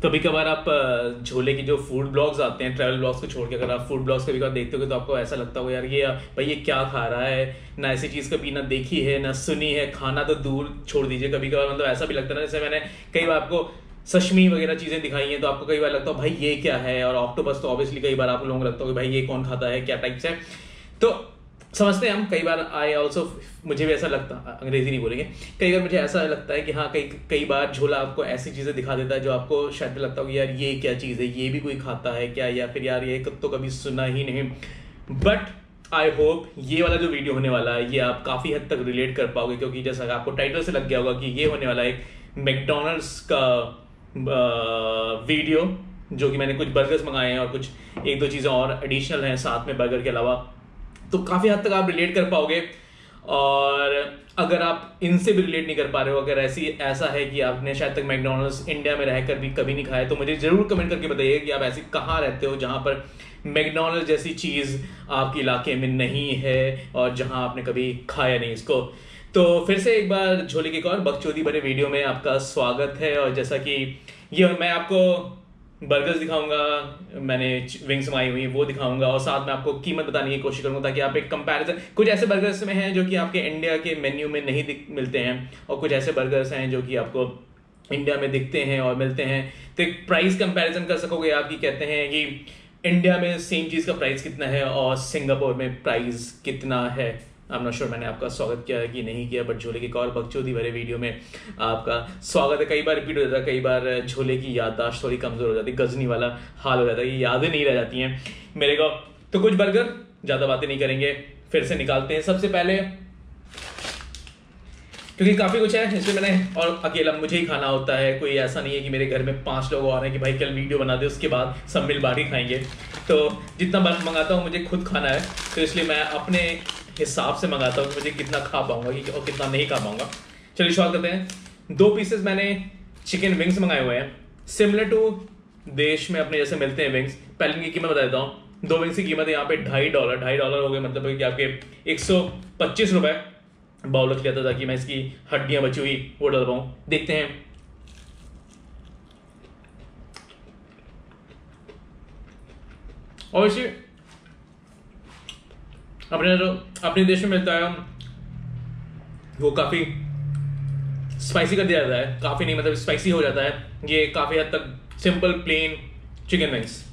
कभी कभार आप झोले की जो फूड ब्लॉग्स आते हैं, ट्रैवल ब्लॉग्स को छोड़ के अगर आप फूड ब्लॉग्स कभी कभार देखते हो तो आपको ऐसा लगता होगा यार ये भाई ये क्या खा रहा है, ना ऐसी चीज़ कभी ना देखी है ना सुनी है, खाना तो दूर छोड़ दीजिए। कभी कभार मतलब ऐसा भी लगता है ना, जैसे मैंने कई बार आपको सशमी वगैरह चीज़ें दिखाई हैं तो आपको कई बार लगता है भाई ये क्या है, और ऑक्टोपस तो ऑब्वियसली कई बार आप लोगों को लगता हो कि भाई ये कौन खाता है, क्या टाइप से। तो समझते हैं हम, कई बार आई ऑल्सो, मुझे भी ऐसा लगता, अंग्रेजी नहीं बोलेंगे, कई बार मुझे ऐसा लगता है कि हाँ कई बार झोला आपको ऐसी चीज़ें दिखा देता है जो आपको शायद लगता हो कि यार ये क्या चीज़ है, ये भी कोई खाता है क्या, या फिर यार ये तो कभी सुना ही नहीं। बट आई होप ये वाला जो वीडियो होने वाला है ये आप काफ़ी हद तक रिलेट कर पाओगे, क्योंकि जैसा आपको टाइटल से लग गया होगा कि ये होने वाला है एक मैकडोनल्ड्स का वीडियो, जो कि मैंने कुछ बर्गर्स मंगाए हैं और कुछ एक दो चीज़ें और एडिशनल हैं साथ में बर्गर के अलावा, तो काफ़ी हद तक आप रिलेट कर पाओगे। और अगर आप इनसे भी रिलेट नहीं कर पा रहे हो, अगर ऐसा है कि आपने शायद तक मैकडोनल्ड्स इंडिया में रहकर भी कभी नहीं खाया, तो मुझे ज़रूर कमेंट करके बताइए कि आप ऐसी कहाँ रहते हो जहाँ पर मैकडोनल्ड्स जैसी चीज़ आपके इलाके में नहीं है और जहाँ आपने कभी खाया नहीं इसको। तो फिर से एक बार झोले के एक और बकचोदी भरे वीडियो में आपका स्वागत है। और जैसा कि ये मैं आपको बर्गर्स दिखाऊंगा, मैंने विंग्स मंगाई हुई वो दिखाऊंगा, और साथ में आपको कीमत बताने की कोशिश करूंगा ताकि आप एक कंपैरिजन, कुछ ऐसे बर्गर्स में हैं जो कि आपके इंडिया के मेन्यू में नहीं मिलते हैं, और कुछ ऐसे बर्गर्स हैं जो कि आपको इंडिया में दिखते हैं और मिलते हैं, तो एक प्राइस कंपैरिजन कर सकोगे आप कि कहते हैं कि इंडिया में सेम चीज़ का प्राइस कितना है और सिंगापुर में प्राइस कितना है। आई एम नॉट श्योर मैंने आपका स्वागत किया है कि नहीं किया, बट झोले के एक और बकचोदी भरे वीडियो में आपका स्वागत है। कई बार रिपीट हो जाता है, कई बार झोले की याददाश्त थोड़ी कमजोर हो जाती है, गजनी वाला हाल हो जाता है, ये यादें नहीं रह जाती हैं मेरे को। तो कुछ बर्गर, ज़्यादा बातें नहीं करेंगे, फिर से निकालते हैं। सबसे पहले क्योंकि काफ़ी कुछ है इसलिए मैंने, और अकेला मुझे ही खाना होता है, कोई ऐसा नहीं है कि मेरे घर में 5 लोग और हैं कि भाई कल वीडियो बना दे उसके बाद सब मिल बांट के खाएंगे। तो जितना मंगाता हूँ मुझे खुद खाना है, तो इसलिए मैं अपने हिसाब से मंगाता हूँ कि मुझे कितना खा पाऊंगा और कितना नहीं खा पाऊंगा। चलिए शुरुआत करते हैं। 2 पीसेस मैंने चिकन विंग्स मंगाए हुए हैं, सिमिलर टू देश में अपने जैसे मिलते हैं विंग्स। पहले इनकी कीमत बता देता हूँ। 2 विंग्स की कीमत है यहाँ पे $2.5 हो गए, मतलब कि आपके 125 रुपये। बाउल रख लिया था ताकि मैं इसकी हड्डियां बची हुई वो डाल पाऊँ। देखते हैं। और इसी अपने देश में मिलता है वो काफ़ी स्पाइसी कर दिया जाता है, काफ़ी नहीं मतलब स्पाइसी हो जाता है, ये काफ़ी हद तक सिंपल प्लेन चिकन विंग्स।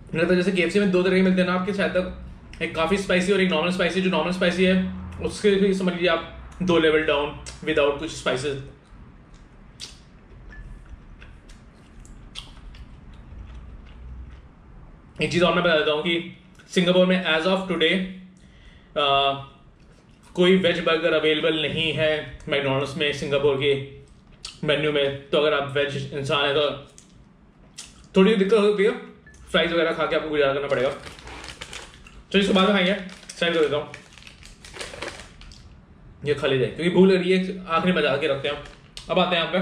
मुझे लगता है जैसे KFC में 2 तरह के मिलते हैं ना आपके, शायद तक एक काफ़ी स्पाइसी और एक नॉर्मल स्पाइसी। जो नॉर्मल स्पाइसी है उसके भी समझ लीजिए आप 2 लेवल डाउन विदाउट कुछ स्पाइसेस। एक चीज़ और मैं बता देता हूँ कि सिंगापुर में एज ऑफ टुडे कोई वेज बर्गर अवेलेबल नहीं है मैकडोनल्ड्स में सिंगापुर के मेन्यू में। तो अगर आप वेज इंसान है तो थोड़ी दिक्कत होती है, फ्राइज वगैरह खा के आपको गुजारा करना पड़ेगा। चलिए इसको बाद में खाएंगे, साइड कर देता हूँ, ये खा लीजिए क्योंकि भूल रही है, आखिरी में बजा के रखते हैं। अब आते हैं यहाँ पे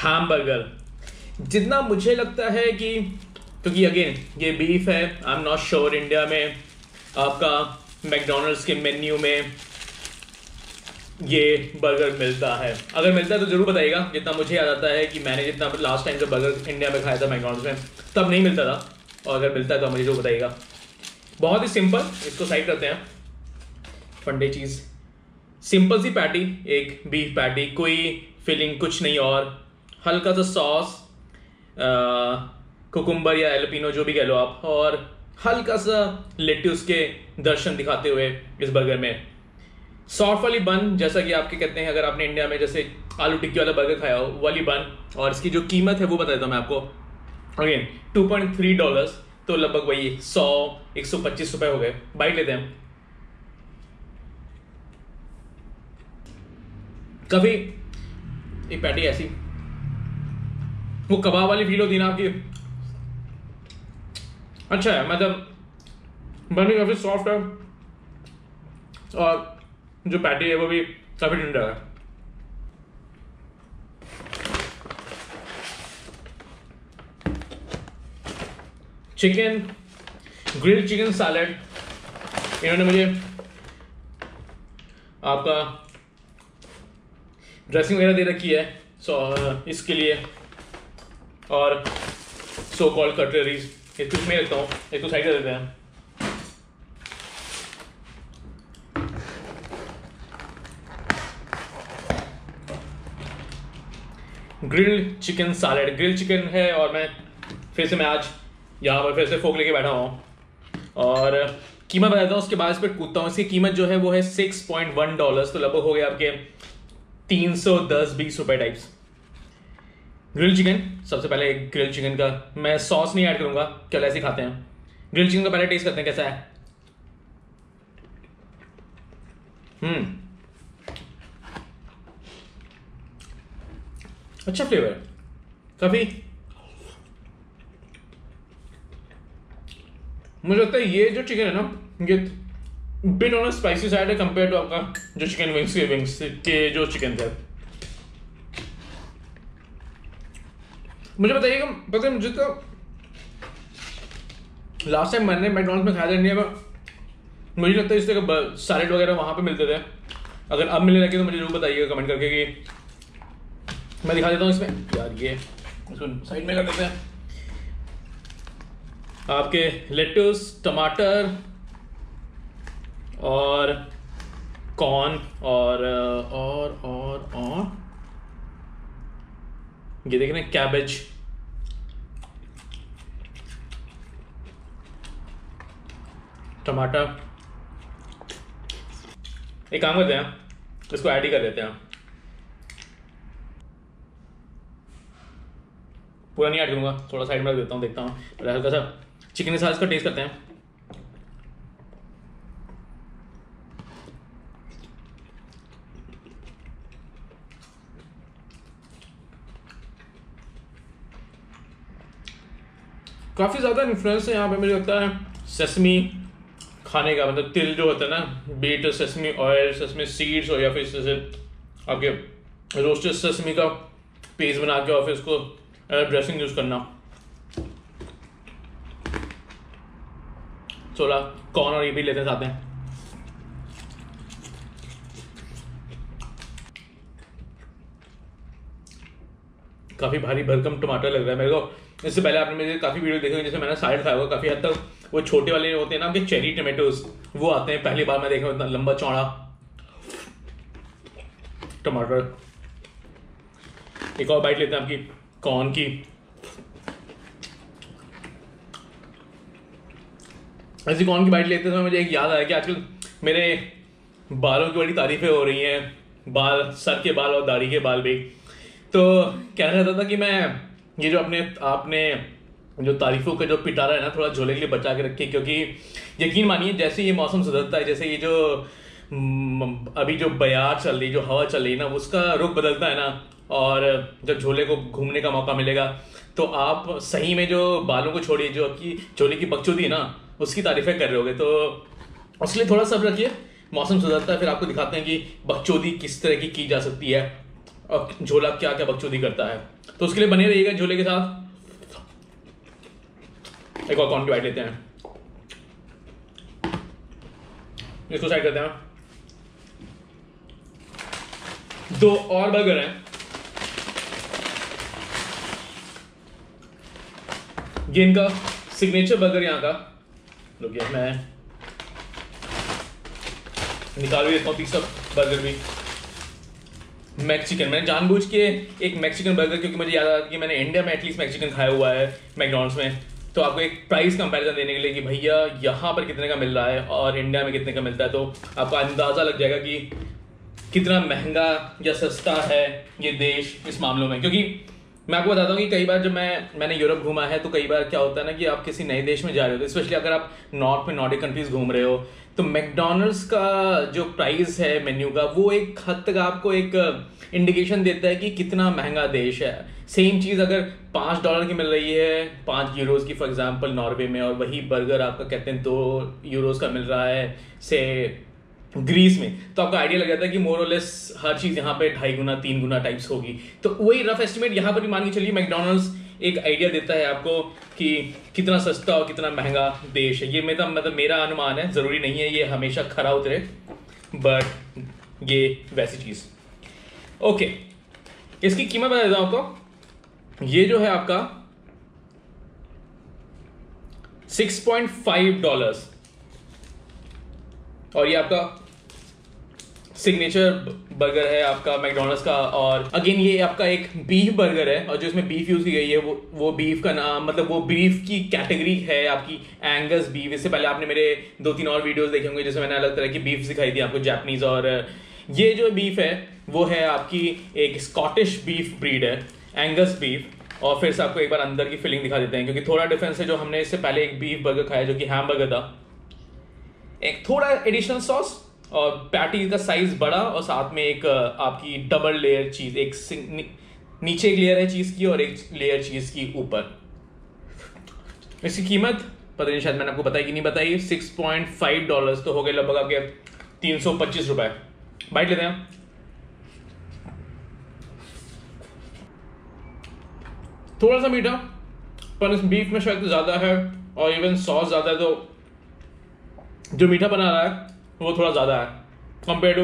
हैमबर्गर। जितना मुझे लगता है कि क्योंकि अगेन ये बीफ है, I am not sure India में आपका मैकडोनल्ड्स के मेन्यू में ये बर्गर मिलता है। अगर मिलता है तो जरूर बताइएगा। जितना मुझे याद आता है कि मैंने जितना लास्ट टाइम जब बर्गर इंडिया में खाया था मैकडोनल्ड्स में तब नहीं मिलता था, और अगर मिलता है तो मुझे जरूर बताइएगा। बहुत ही सिंपल, इसको साइड करते हैं। फंडे चीज़ सिंपल सी पैटी, एक बीफ पैटी, कोई फिलिंग कुछ नहीं, और हल्का सा सॉस, कुकुम्बर या एलोपिनो जो भी कह लो आप, और हल्का सा लेट्यूस के दर्शन दिखाते हुए इस बर्गर में। सॉफ्ट वाली बन, जैसा कि आपके कहते हैं अगर आपने इंडिया में जैसे आलू टिक्की वाला बर्गर खाया हो वाली बन, और इसकी जो कीमत है वो बता देता हूँ मैं आपको। अगेन $2.3, तो लगभग वही 125 रुपये हो गए। बाइट लेते हैं। कभी एक पैटी ऐसी वो कबाब वाली फील होती है ना आपकी, अच्छा है, मतलब बन भी काफी सॉफ्ट है और जो पैटी है वो भी काफी ठंडा है। चिकन ग्रिल्ड चिकन सैलेड, इन्होंने मुझे आपका ड्रेसिंग वगैरह दे रखी है इसके लिए, और सो कॉल्ड कटलरीज इसको इसमें रखता हूँ, इसको साइड कर देते हैं। Grilled chicken salad, grilled chicken है और मैं आज यहाँ पर फिर से फोक लेके बैठा हुआ हूँ और कीमत बताता हूँ, उसके बाद इस पर कूदता हूँ। इसकी कीमत जो है वो है $6.1, तो लगभग हो गया आपके 310-20 रुपए टाइप्स। ग्रिल चिकन, सबसे पहले ग्रिल चिकन का मैं सॉस नहीं ऐड करूंगा, क्या ऐसे खाते हैं। ग्रिल चिकन का पहले टेस्ट करते हैं कैसा है। अच्छा फ्लेवर है काफी। मुझे लगता है ये जो चिकन है ना, ये बिट ऑन स्पाइसी साइड है कंपेयर टू आपका जो चिकन विंग्स के जो चिकन थे। मुझे बताइएगा, पता है मुझे तो लास्ट टाइम मैंने मैकडॉनल्ड्स में खाया था इंडिया में, मुझे लगता है इस तरह का सैलेड वगैरह वहाँ पे मिलते थे। अगर अब मिलने लगे तो मुझे जरूर बताइएगा कमेंट करके कि मैं दिखा देता हूँ इसमें। यार ये इसको साइड में कर देते हैं। आपके लेटस, टमाटर और कॉर्न और ये देख रहे हैं कैबेज, टमाटर। एक काम करते हैं, इसको ऐड ही कर देते हैं। पूरा नहीं ऐड करूंगा, थोड़ा साइड में रख देता हूँ, देखता हूँ हल्का सा चिकन के साथ इसका टेस्ट करते हैं। काफी ज्यादा इन्फ्लुएंस है यहाँ पे मुझे लगता है सेसमी खाने का, मतलब तिल जो होता है ना, beet sesame oil, sesame seeds और या फिर जैसे आपके रोस्टेड सेसमी का पेस्ट बना के और फिर उसको ड्रेसिंग यूज करना। थोड़ा कॉर्न और ये भी लेते साथ में। काफी भारी भरकम टमाटर लग रहा है मेरे को। इससे पहले आपने मेरे काफी वीडियो देखे जैसे मैंने साइड खाया होगा, काफी हद तक वो छोटे वाले होते हैं ना आपके चेरी टमाटोज, वो आते हैं। पहली बार मैं देखा इतना लंबा चौड़ा टमाटर। एक और बाइट लेते हैं आपकी कॉर्न की। ऐसी कॉर्न की बाइट लेते समय मुझे एक याद आया कि आजकल मेरे बालों की बड़ी तारीफें हो रही हैं, बाल, सर के बाल और दाढ़ी के बाल भी। तो कहना चाहता था कि मैं ये जो आपने जो तारीफों का जो पिटारा है ना, थोड़ा झोले के लिए बचा के रखिए, क्योंकि यकीन मानिए जैसे ये मौसम सुधरता है, जैसे ये जो अभी जो बयार चल रही, जो हवा चल रही है ना, उसका रुख बदलता है ना, और जब झोले को घूमने का मौका मिलेगा तो आप सही में जो बालों को छोड़िए, जो आपकी झोले की बकचोदी है ना, उसकी तारीफें कर रहे होगे। तो उसके लिए थोड़ा सब्र रखिए, मौसम सुधरता है फिर आपको दिखाते हैं कि बकचोदी किस तरह की जा सकती है और झोला क्या क्या बकचोदी करता है। तो उसके लिए बने रहिएगा झोले के साथ। एक और कॉर्न की बाइट लेते हैं, इसको साइड करते हैं। 2 और बर्गर हैं, ये इनका सिग्नेचर बर्गर यहाँ का। रुकिए मैं निकाल भी देता हूँ तीसरा बर्गर भी। मैक्सिकन, मैंने जानबूझ के एक मैक्सिकन बर्गर, क्योंकि मुझे याद आ रहा था कि मैंने इंडिया में एटलीस्ट मैक्सिकन खाया हुआ है मैकडॉनल्ड्स में, तो आपको एक प्राइस कंपैरिजन देने के लिए कि भैया यहाँ पर कितने का मिल रहा है और इंडिया में कितने का मिलता है, तो आपको अंदाज़ा लग जाएगा कि कितना महंगा या सस्ता है ये देश इस मामलों में। क्योंकि मैं आपको बताता हूँ कि कई बार जब मैंने यूरोप घूमा है, तो कई बार क्या होता है ना कि आप किसी नए देश में जा रहे हो, स्पेशली अगर आप नॉर्थ में नॉर्डिक कंट्रीज घूम रहे हो, तो मैकडॉनल्ड्स का जो प्राइस है मेन्यू का, वो एक हद तक आपको एक इंडिकेशन देता है कि कितना महंगा देश है। सेम चीज़ अगर $5 की मिल रही है, 5 यूरोज की फॉर एग्जांपल नॉर्वे में, और वही बर्गर आपका कहते हैं 2 यूरोज का मिल रहा है से ग्रीस में, तो आपको आइडिया लग जाता है कि मोर और लेस हर चीज़ यहाँ पे 2.5 गुना 3 गुना टाइप्स होगी। तो वही रफ एस्टिमेट यहाँ पर भी मान के चलिए मैकडॉनल्ड्स एक आइडिया देता है आपको कि कितना सस्ता और कितना महंगा देश है। ये मेरा अनुमान है, ज़रूरी नहीं है ये हमेशा खरा उतरे, बट ये वैसी चीज़। ओके, इसकी कीमत बता देता हूँ आपको। ये जो है आपका $6.5 और ये आपका सिग्नेचर बर्गर है आपका मैकडोनल्ड्स का। और अगेन ये आपका एक बीफ बर्गर है और जो इसमें बीफ यूज की गई है वो बीफ का नाम, मतलब वो बीफ की कैटेगरी है आपकी एंगस बीफ। इससे पहले आपने मेरे 2-3 और वीडियोस देखे होंगे जिसमें मैंने अलग तरह की बीफ सिखाई थी आपको, जापानीज। और ये जो बीफ है वो है आपकी एक स्कॉटिश बीफ ब्रीड है, एंगस बीफ। और फिर से आपको एक बार अंदर की फीलिंग दिखा देते हैं, क्योंकि थोड़ा डिफरेंस है। जो हमने इससे पहले एक बीफ बर्गर खाया जो कि हैम बर्गर था, एक थोड़ा एडिशनल सॉस और पैटी का साइज बड़ा और साथ में एक आपकी डबल लेयर चीज, एक नीचे एक लेयर है चीज की और एक लेयर चीज की ऊपर। इसकी कीमत पता नहीं, शायद मैंने आपको बताई कि नहीं बताई। $6.5 तो हो गए लगभग आपके 325 रुपए। बाइट लेते हैं। थोड़ा सा मीठा पर इस बीफ में शायद ज्यादा है और इवन सॉस ज्यादा है, तो जो मीठा बना रहा है वो थोड़ा ज़्यादा है कंपेयर टू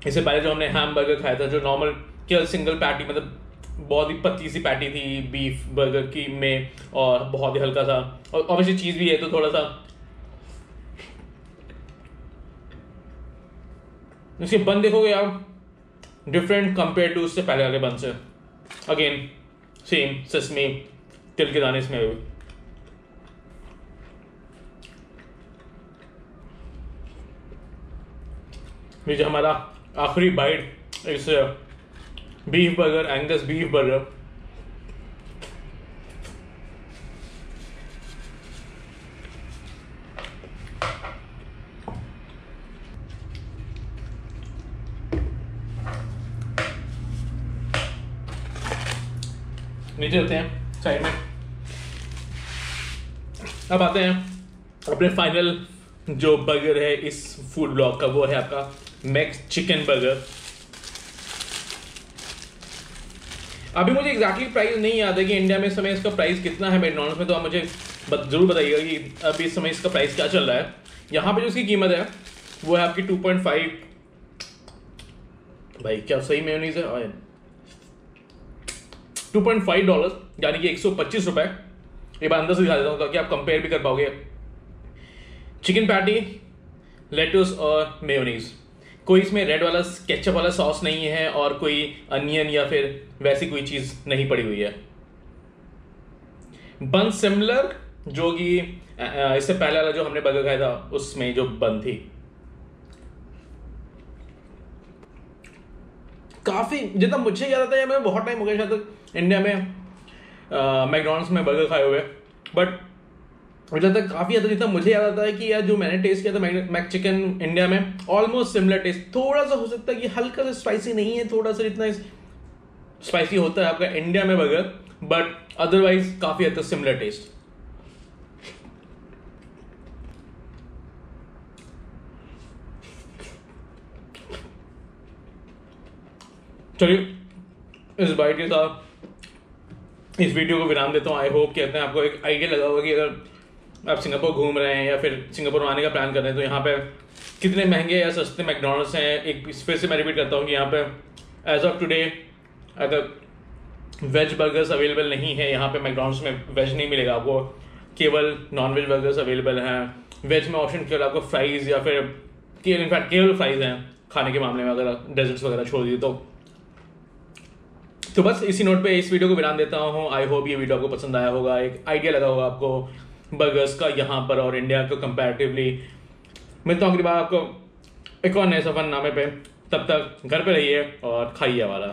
इससे पहले जो हमने हैम बर्गर खाया था, जो नॉर्मल केवल सिंगल पैटी, मतलब बहुत ही पतली सी पैटी थी बीफ बर्गर की में और बहुत ही हल्का सा, और ऑब्वियसली चीज़ भी है तो थोड़ा सा। इसके बन देखोगे आप डिफरेंट कंपेयर टू उससे पहले वाले बन से। अगेन सेम सेसमी तिल के दाने इसमें भी। ये जो हमारा आखिरी बाइट इस beef burger, Angus beef burger, नीचे होते हैं साइड में। अब आते हैं अपने फाइनल जो बर्गर है इस फूड ब्लॉग का, वो है आपका मैक्स चिकन बर्गर। अभी मुझे एग्जैक्टली प्राइस नहीं याद है कि इंडिया में इस समय इसका प्राइस कितना है मैकडॉनल्ड्स में, तो आप मुझे जरूर बताइएगा कि अभी इस समय इसका प्राइस क्या चल रहा है। यहाँ पे जो इसकी कीमत है वो है आपकी 2.5, भाई क्या सही मेयोनीज है, $2.5 यानी कि 125 रुपए। एक बार अंदर से दिखा देता हूँ ताकि आप कंपेयर भी कर पाओगे। चिकन पैटी, लेटुस और मेयोनीज, कोई इसमें रेड वाला केचप वाला सॉस नहीं है और कोई अनियन या फिर वैसी कोई चीज नहीं पड़ी हुई है। बन सिमिलर जो कि इससे पहले वाला जो हमने बर्गर खाया था उसमें जो बन थी, काफी जितना मुझे याद आता है, मैं बहुत टाइम हो गया शायद इंडिया में मैकडॉनल्ड्स में बर्गर खाए हुए, बट मुझे लगता है काफी ज्यादा जितना मुझे याद आता है कि यार जो मैंने टेस्ट किया था मैक चिकन इंडिया में, ऑलमोस्ट सिमिलर टेस्ट। थोड़ा सा हो सकता है कि हल्का सा स्पाइसी नहीं है, थोड़ा सा जितना स्पाइसी होता है आपका इंडिया में बर्गर, बट अदरवाइज काफी हद तक सिमिलर टेस्ट। चलिए इस बाइट के साथ इस वीडियो को विराम देता हूँ। आई होप कहते हैं आपको एक आइडिया लगा होगा कि अगर आप सिंगापुर घूम रहे हैं या फिर सिंगापुर आने का प्लान कर रहे हैं तो यहाँ पे कितने महंगे या सस्ते मैकडॉनल्ड्स हैं। एक फिर से मैं रिपीट करता हूँ कि यहाँ पे एज ऑफ टुडे अगर वेज बर्गर्स अवेलेबल नहीं है यहाँ पे मैकडॉनल्ड्स में, वेज नहीं मिलेगा आपको, केवल नॉन वेज बर्गर्स अवेलेबल हैं। वेज में ऑप्शन केवल आपको फ्राइज या फिर इनफैक्ट केवल फ्राइज हैं खाने के मामले में, अगर डेजर्ट्स वगैरह छोड़ दिए तो बस इसी नोट पे इस वीडियो को विराम देता हूँ। आई होप ये वीडियो आपको पसंद आया होगा, एक आइडिया लगा होगा आपको बर्गर्स का यहाँ पर और इंडिया को कंपैरेटिवली। मिलता हूँ अगली बार आपको एक और नए सफरनामे पे, तब तक घर पे रहिए और खाइए वाला।